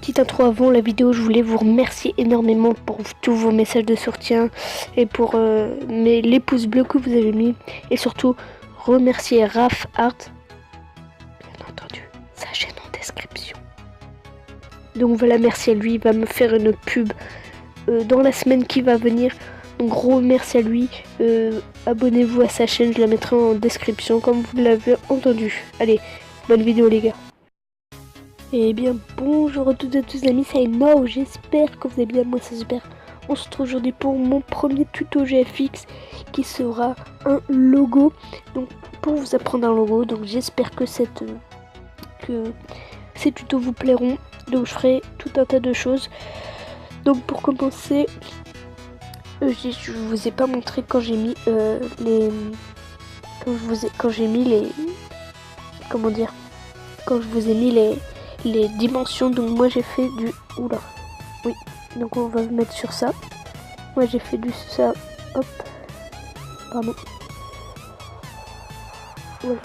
petite intro avant la vidéo, je voulais vous remercier énormément pour tous vos messages de soutien et pour les pouces bleus que vous avez mis. Et surtout, remercier Raph Art, bien entendu, sa chaîne en description. Donc voilà, merci à lui, il va me faire une pub dans la semaine qui va venir. Donc gros merci à lui, abonnez-vous à sa chaîne, je la mettrai en description comme vous l'avez entendu. Allez, bonne vidéo les gars. Et bien bonjour à toutes et à tous les amis, c'est No, j'espère que vous allez bien, moi c'est super. On se retrouve aujourd'hui pour mon premier tuto GFX qui sera un logo. Donc pour vous apprendre un logo, donc j'espère que ces tutos vous plairont. Donc je ferai tout un tas de choses. Donc pour commencer, je vous ai pas montré quand j'ai mis quand je vous ai mis les dimensions. Donc moi j'ai fait du donc on va mettre sur ça. Moi j'ai fait du ça, hop, pardon, voilà.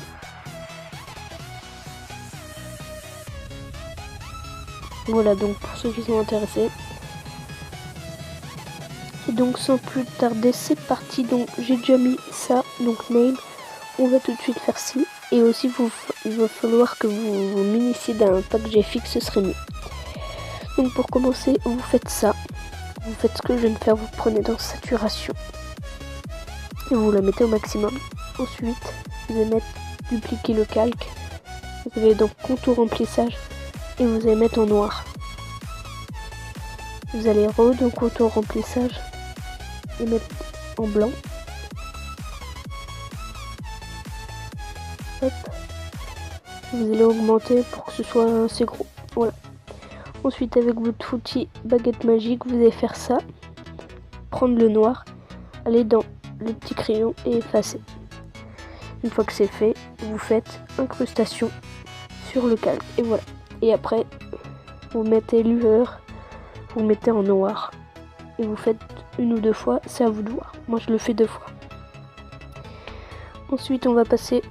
Voilà, donc pour ceux qui sont intéressés. Et donc sans plus tarder, c'est parti. Donc j'ai déjà mis ça, donc name. On va tout de suite faire ci. Et aussi il va falloir que vous municiez d'un pack GFX, ce serait mieux. Donc pour commencer, vous faites ça. Vous faites ce que je viens de faire, vous prenez dans saturation. Et vous la mettez au maximum. Ensuite, vous allez mettre dupliquer le calque. Vous allez donc contour remplissage. Et vous allez mettre en noir. Vous allez donc contour remplissage. Et mettre en blanc. Hop. Vous allez augmenter pour que ce soit assez gros. Voilà. Ensuite, avec votre outil baguette magique, vous allez faire ça. Prendre le noir, aller dans le petit crayon et effacer. Une fois que c'est fait, vous faites incrustation sur le calque. Et voilà. Et après, vous mettez lueur, vous mettez en noir. Et vous faites une ou deux fois, c'est à vous de voir. Moi, je le fais 2 fois. Ensuite, on va passer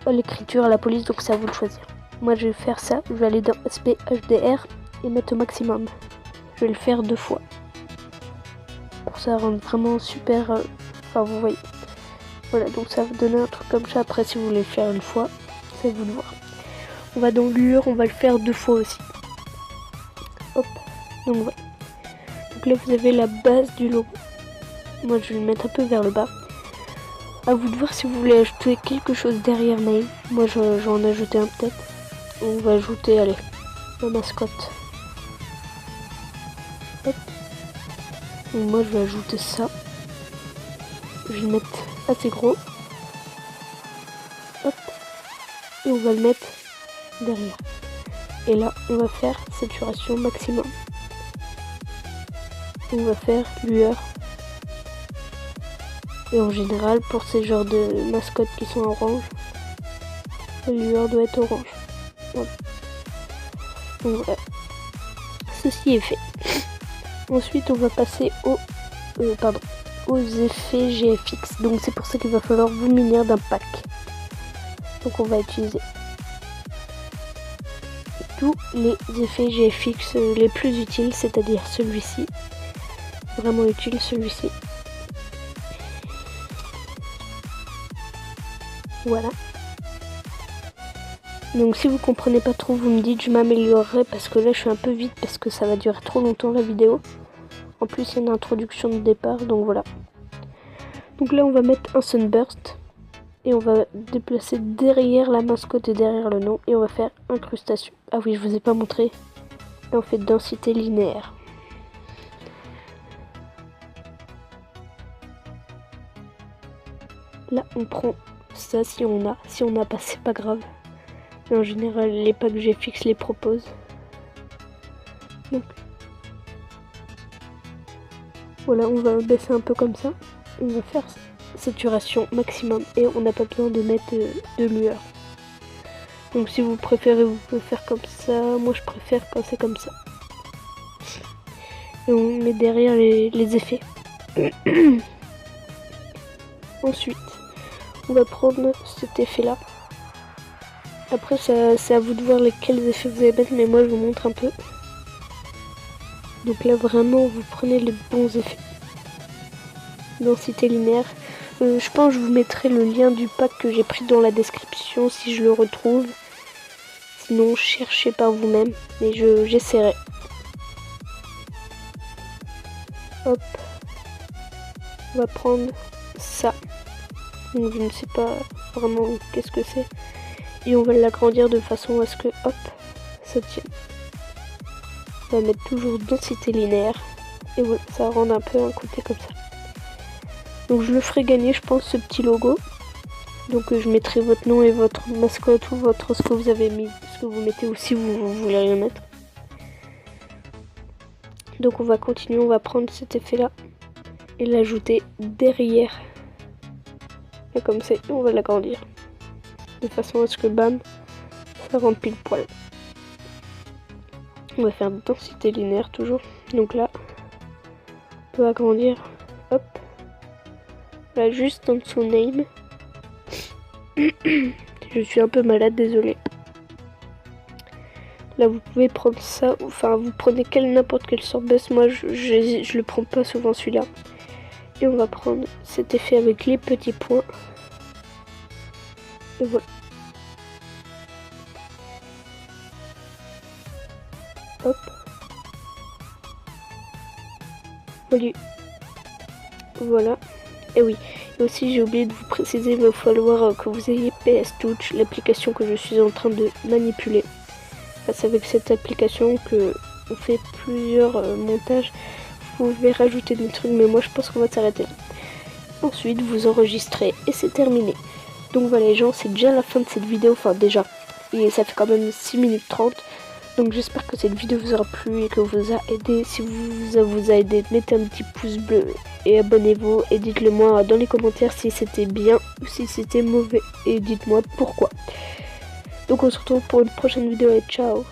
à l'écriture, à la police, donc c'est à vous de choisir. Moi, je vais faire ça. Je vais aller dans SP HDR et mettre au maximum. Je vais le faire 2 fois. Pour ça rendre vraiment super... Enfin, vous voyez. Voilà, donc ça va donner un truc comme ça. Après, si vous voulez le faire une fois, c'est à vous de voir. On va dans lueur, on va le faire 2 fois aussi. Hop, donc voilà. Donc là, vous avez la base du logo. Moi, je vais le mettre un peu vers le bas. À vous de voir si vous voulez ajouter quelque chose derrière Name. Moi, j'en ai ajouté un peut-être. On va ajouter, allez, la mascotte. Hop. Donc moi, je vais ajouter ça. Je vais le mettre assez gros. Hop. Et on va le mettre derrière. Et là, on va faire saturation maximum. On va faire lueur. Et en général, pour ces genres de mascottes qui sont orange, la lueur doit être orange. Voilà. Donc voilà. Ceci est fait. Ensuite, on va passer aux effets GFX. Donc c'est pour ça qu'il va falloir vous munir d'un pack. Donc on va utiliser tous les effets GFX les plus utiles, c'est-à-dire celui-ci. Vraiment utile celui-ci. Voilà. Donc si vous comprenez pas trop, vous me dites, je m'améliorerai parce que là je suis un peu vite parce que ça va durer trop longtemps la vidéo. En plus il y a une introduction de départ, donc voilà. Donc là on va mettre un sunburst et on va déplacer derrière la mascotte et derrière le nom et on va faire incrustation. Ah oui, je vous ai pas montré. Là on fait densité linéaire. Là on prend ça si on n'a pas, c'est pas grave. Mais en général les packs GFX les proposent. Donc voilà, on va baisser un peu comme ça. On va faire saturation maximum et on n'a pas besoin de mettre de lueur. Donc si vous préférez, vous pouvez faire comme ça. Moi je préfère quand c'est comme ça. Et on met derrière les effets. Ensuite, on va prendre cet effet là. Après, c'est à vous de voir lesquels effets vous allez mettre, mais moi je vous montre un peu. Donc là, vraiment, vous prenez les bons effets. Densité linéaire. Je pense que je vous mettrai le lien du pack que j'ai pris dans la description si je le retrouve. Sinon, cherchez par vous-même, mais j'essaierai. Hop. On va prendre ça. Donc je ne sais pas vraiment qu'est-ce que c'est. Et on va l'agrandir de façon à ce que, hop, ça tienne. On va mettre toujours densité linéaire. Et voilà, ça va rendre un peu un côté comme ça. Donc je le ferai gagner, je pense, ce petit logo. Donc je mettrai votre nom et votre mascotte ou votre ce que vous avez mis, ce que vous mettez ou si vous voulez rien mettre. Donc on va continuer, on va prendre cet effet là et l'ajouter derrière. Et comme ça, on va l'agrandir. De façon à ce que bam, ça rentre pile poil. On va faire densité linéaire toujours. Donc là, on peut agrandir. Hop. Là, juste en dessous name. Je suis un peu malade, désolé. Là, vous pouvez prendre ça, enfin, vous prenez n'importe quelle sorte baisse. Moi, je le prends pas souvent celui-là. Et on va prendre cet effet avec les petits points. Et voilà. Hop. Voilà. Et oui. Et aussi, j'ai oublié de vous préciser, il va falloir que vous ayez PS Touch, l'application que je suis en train de manipuler. C'est avec cette application que on fait plusieurs montages. Vous pouvez rajouter des trucs, mais moi je pense qu'on va s'arrêter là. Ensuite, vous enregistrez et c'est terminé. Donc voilà les gens, c'est déjà la fin de cette vidéo, enfin déjà, et ça fait quand même 6 minutes 30. Donc j'espère que cette vidéo vous aura plu et que vous a aidé. Si ça vous a aidé, mettez un petit pouce bleu et abonnez-vous et dites-le moi dans les commentaires si c'était bien ou si c'était mauvais et dites-moi pourquoi. Donc on se retrouve pour une prochaine vidéo et ciao.